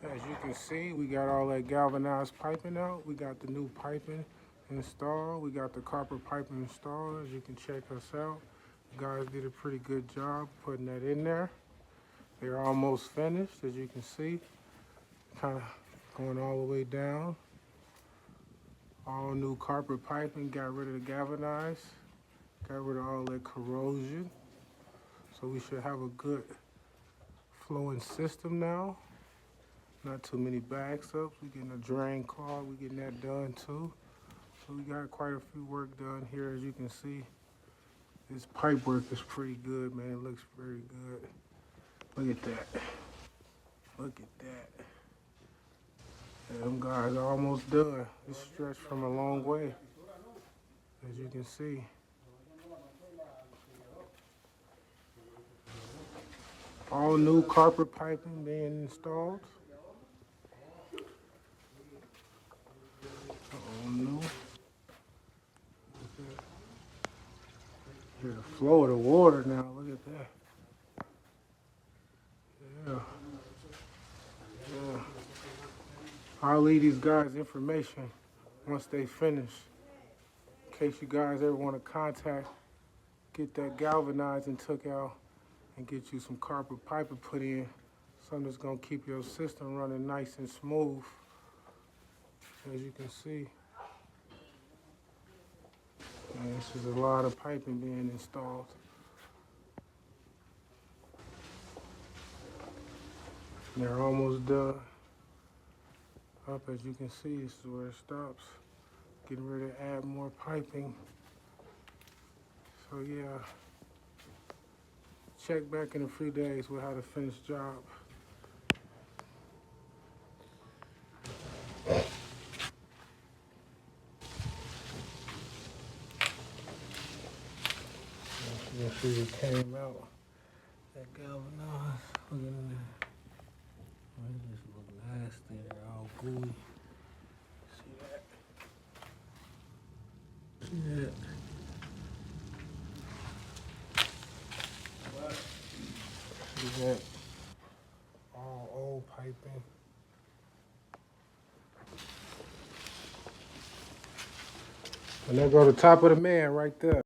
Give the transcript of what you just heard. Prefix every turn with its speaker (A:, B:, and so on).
A: As you can see, we got all that galvanized piping out. We got the new piping installed. We got the copper piping installed. As you can check us out. You guys did a pretty good job putting that in there. They're almost finished, as you can see. Kind of going all the way down. All new copper piping, got rid of the galvanized, got rid of all that corrosion. So we should have a good flowing system now. Not too many backs ups. We're getting a drain clog. We're getting that done too. So we got quite a few work done here. As you can see, this pipe work is pretty good, man. It looks very good. Look at that. Look at that. And them guys are almost done. It's stretched from a long way, as you can see. All new carpet piping being installed. All new. Hear the flow of the water now. Look at that. Yeah. Yeah. I'll leave these guys information once they finish. In case you guys ever want to contact, get that galvanized and took out and get you some carpet piping put in. Something that's going to keep your system running nice and smooth. As you can see. And this is a lot of piping being installed. They're almost done. Up, as you can see, this is where it stops. Getting ready to add more piping. So yeah, check back in a few days with how the finished job. You can see it came out. That galvanized. Look at that. Oh, it just look nasty. They're all gooey. See that? See that? See that? All old piping. And there go the top of the man right there.